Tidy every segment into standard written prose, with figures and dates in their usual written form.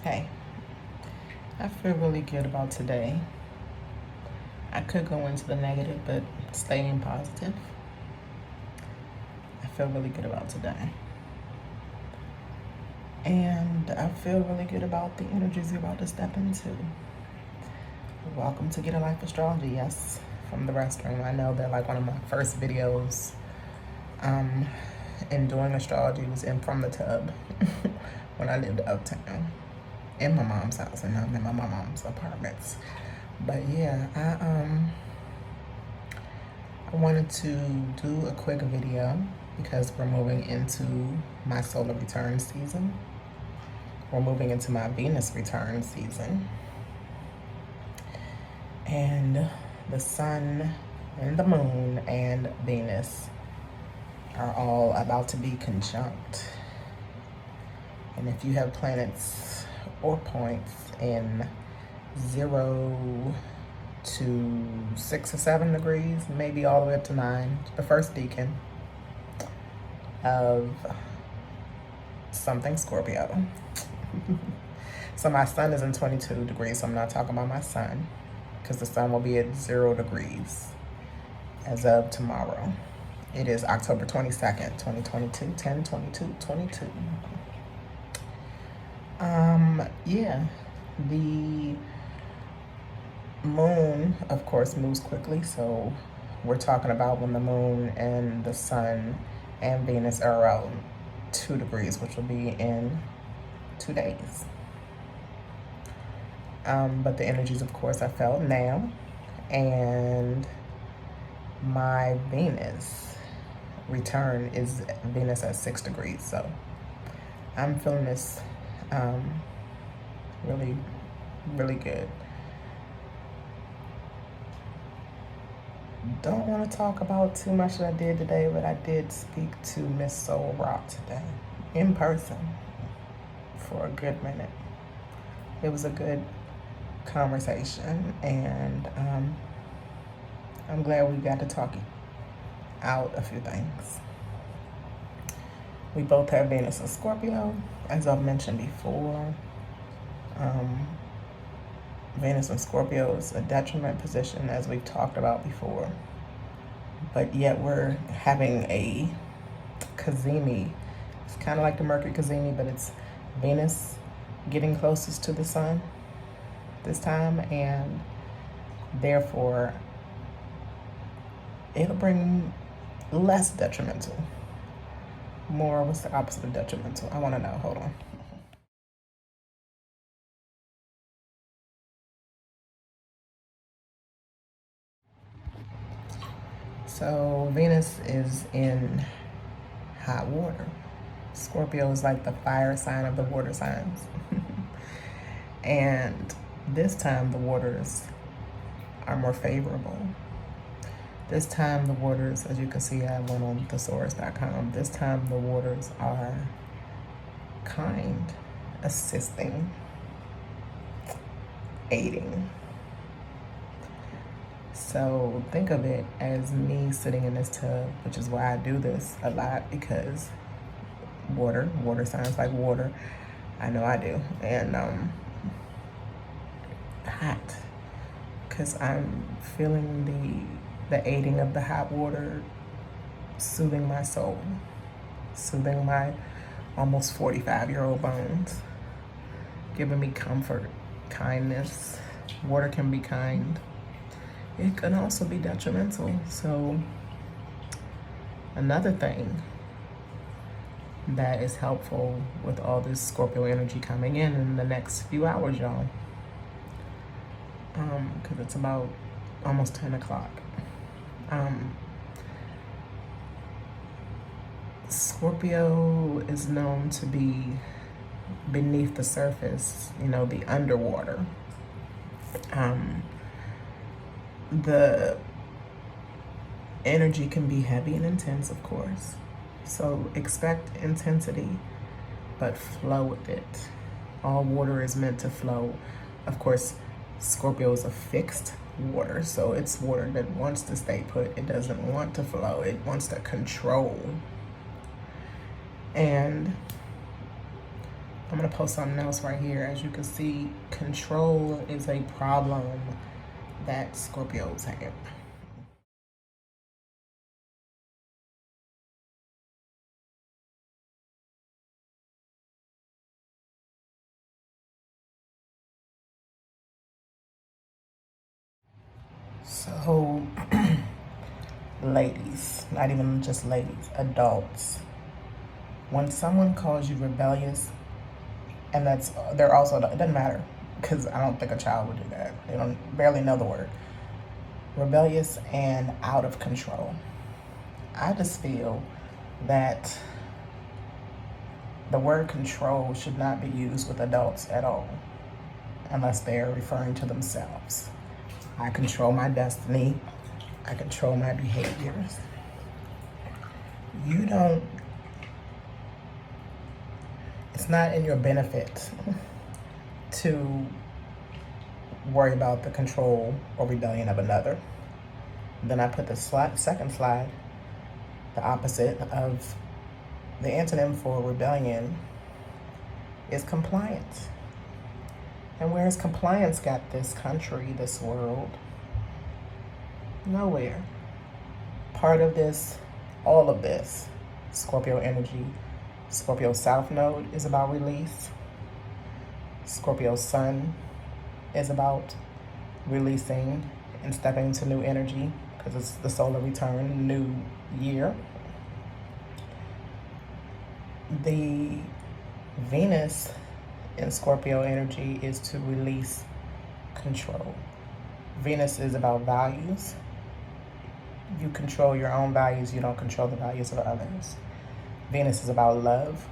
Hey, I feel really good about today. I could go into the negative, but staying positive. I feel really good about today. And I feel really good about the energies you're about to step into. Welcome to Get a Life Astrology, yes, from the restroom. I know that like one of my first videos in doing astrology was in from the tub when I lived uptown in my mom's house, and I'm in my mom's apartments. But yeah, I wanted to do a quick video because we're moving into my solar return season. We're moving into my Venus return season. And the sun and the moon and Venus are all about to be conjunct. And if you have planets or points in 0 to 6 or 7 degrees, maybe all the way up to 9, the first decan of something Scorpio. So my sun is in 22 degrees, so I'm not talking about my sun, because the sun will be at 0 degrees as of tomorrow. It is October 22nd, 2022, 10/22/22. Yeah, the moon, of course, moves quickly, so we're talking about when the moon and the sun and Venus are around 2 degrees, which will be in 2 days. But the energies, of course, I felt now, and my Venus return is Venus at 6 degrees, so I'm feeling this really, really good. Don't want to talk about too much that I did today, but I did speak to Miss Soul Rock today in person for a good minute. It was a good conversation, and I'm glad we got to talk out a few things. We both have Venus in Scorpio, as I've mentioned before. Venus in Scorpio is a detriment position, as we've talked about before. But yet we're having a cazimi. It's kind of like the Mercury cazimi, but it's Venus getting closest to the sun this time, and therefore it'll bring less detrimental. More, what's the opposite of detrimental? I want to know. Hold on. So Venus is in hot water. Scorpio is like the fire sign of the water signs. And this time the waters are more favorable. This time the waters, as you can see, I went on thesaurus.com. This time the waters are kind, assisting, aiding. So think of it as me sitting in this tub, which is why I do this a lot, because water sounds like water. I know I do. And hot, because I'm feeling the aiding of the hot water, soothing my soul, soothing my almost 45-year-old bones, giving me comfort, kindness. Water can be kind. It can also be detrimental. So another thing that is helpful with all this Scorpio energy coming in the next few hours, y'all, because it's about almost 10 o'clock. Scorpio is known to be beneath the surface, the underwater. The energy can be heavy and intense, of course. So expect intensity, but flow with it. All water is meant to flow. Of course, Scorpio is a fixed water, so it's water that wants to stay put. It doesn't want to flow. It wants to control. And I'm gonna post something else right here. As you can see, control is a problem that Scorpios have. So, ladies, not even just ladies, adults, when someone calls you rebellious, and they're also, it doesn't matter, because I don't think a child would do that. They don't barely know the word. Rebellious and out of control. I just feel that the word control should not be used with adults at all, unless they're referring to themselves. I control my destiny. I control my behaviors. You don't, it's not in your benefit to worry about the control or rebellion of another. Then I put the second slide, the opposite of the antonym for rebellion is compliance. And where has compliance got this country, this world? Nowhere. Part of this, all of this, Scorpio energy, Scorpio South Node is about release. Scorpio Sun is about releasing and stepping into new energy because it's the solar return, new year. The Venus in Scorpio energy is to release control. Venus is about values. You control your own values, you don't control the values of others. Venus is about love.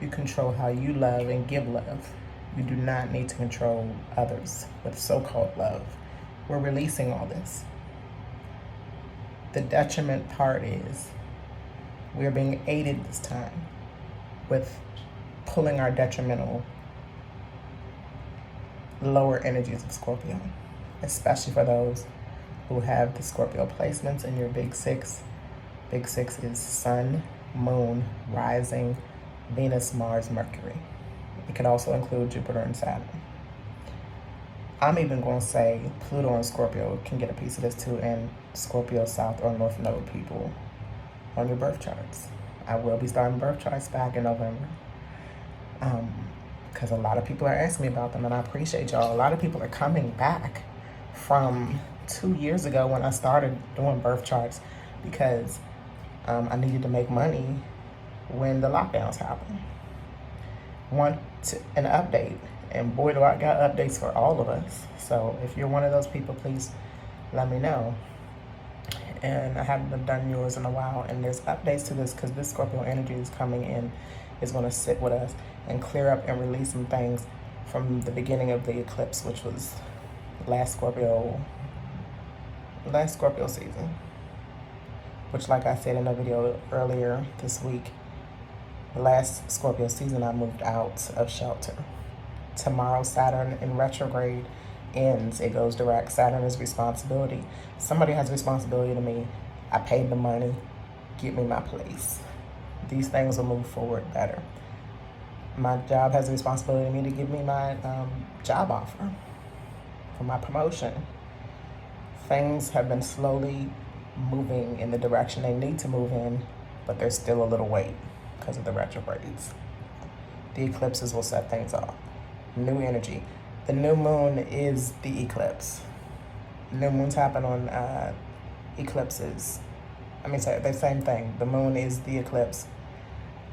You control how you love and give love. You do not need to control others with so-called love. We're releasing all this. The detriment part is we're being aided this time with pulling our detrimental lower energies of Scorpio, especially for those who have the Scorpio placements in your big six. Big six is Sun, Moon, Rising, Venus, Mars, Mercury. It can also include Jupiter and Saturn. I'm even going to say Pluto and Scorpio can get a piece of this too, and Scorpio South or North Node people on your birth charts. I will be starting birth charts back in November because a lot of people are asking me about them, and I appreciate y'all. A lot of people are coming back from 2 years ago when I started doing birth charts because I needed to make money when the lockdowns happened. Want an update, and boy do I got updates for all of us. So if you're one of those people, please let me know. And I haven't done yours in a while, and there's updates to this because this Scorpio energy is coming in, is going to sit with us and clear up and release some things from the beginning of the eclipse, which was last Scorpio season, which, like I said in a video earlier this week, the last Scorpio season I moved out of shelter. Tomorrow Saturn in retrograde ends. It goes direct. Saturn is responsibility. Somebody has responsibility to me. I paid the money. Give me my place. These things will move forward better. My job has a responsibility to me to give me my job offer for my promotion. Things have been slowly moving in the direction they need to move in, but there's still a little wait because of the retrogrades. The eclipses will set things off. New energy. The new moon is the eclipse. New moons happen on eclipses. Sorry, the same thing. The moon is the eclipse.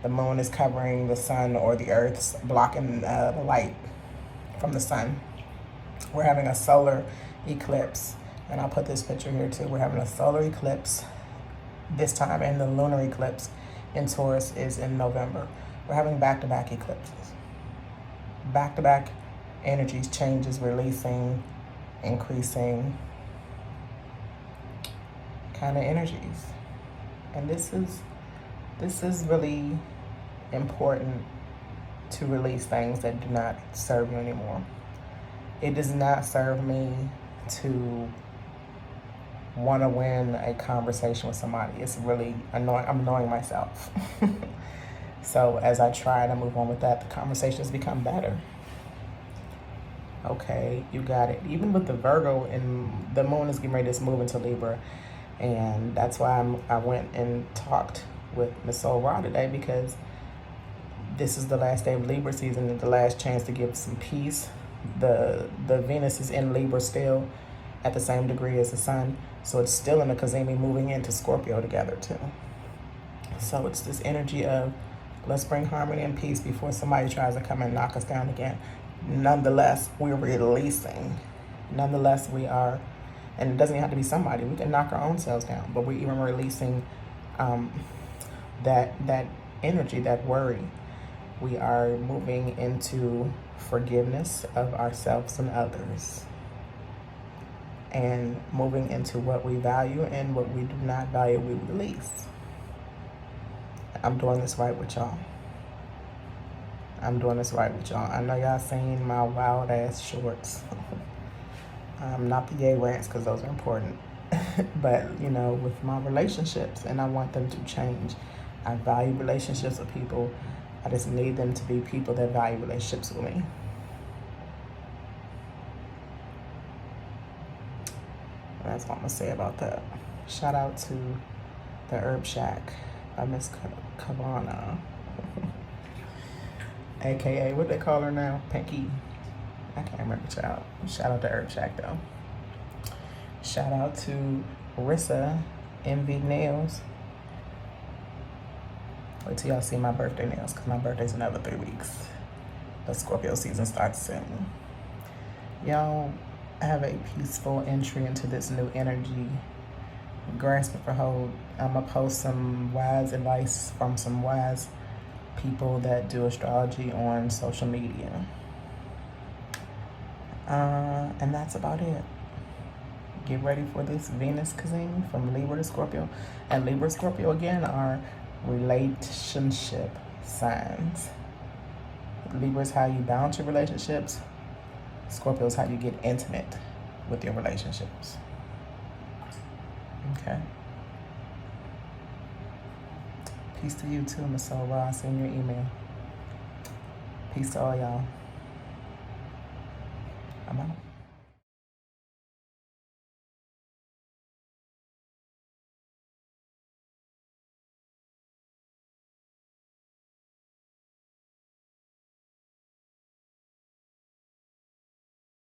The moon is covering the sun or the earth's blocking the light from the sun. We're having a solar eclipse, and I'll put this picture here too. We're having a solar eclipse this time, and the lunar eclipse in Taurus is in November. We're having back-to-back eclipses. Back-to-back energies, changes, releasing, increasing kind of energies. And this is really important to release things that do not serve you anymore. It does not serve me to want to win a conversation with somebody. It's really annoying. I'm annoying myself. So as I try to move on with that, the conversations become better. Okay, you got it. Even with the Virgo, and the moon is getting ready to move into Libra, and that's why I went and talked with Miss Soul Ra today, because this is the last day of Libra season and the last chance to give some peace. The Venus is in Libra still at the same degree as the Sun, so it's still in the Kazemi, moving into Scorpio together too. So it's this energy of let's bring harmony and peace before somebody tries to come and knock us down again. Nonetheless, we're releasing. Nonetheless, we are, and it doesn't have to be somebody. We can knock our own selves down, but we're even releasing that energy, that worry. We are moving into forgiveness of ourselves and others, and moving into what we value, and what we do not value, we release. I'm doing this right with y'all. I'm doing this right with y'all. I know y'all seen my wild ass shorts. Not the yay rants, because those are important. But, you know, with my relationships, and I want them to change. I value relationships with people. I just need them to be people that value relationships with me. That's what I'm gonna say about that. Shout out to the Herb Shack by Miss Kavana. AKA, what they call her now? Pinky. I can't remember, child. Shout out to Herb Shack though. Shout out to Rissa Envy Nails. Wait till y'all see my birthday nails, because my birthday's another 3 weeks. The Scorpio season starts soon. Y'all have a peaceful entry into this new energy. Grasp it for hold. I'm going to post some wise advice from some wise people that do astrology on social media. And that's about it. Get ready for this Venus Kazim from Libra to Scorpio. And Libra and Scorpio, again, are relationship signs. Libra is how you balance your relationships. Scorpio is how you get intimate with your relationships. Okay. Peace to you too, Miss Soul Ra. Send your email. Peace to all y'all. I'm out.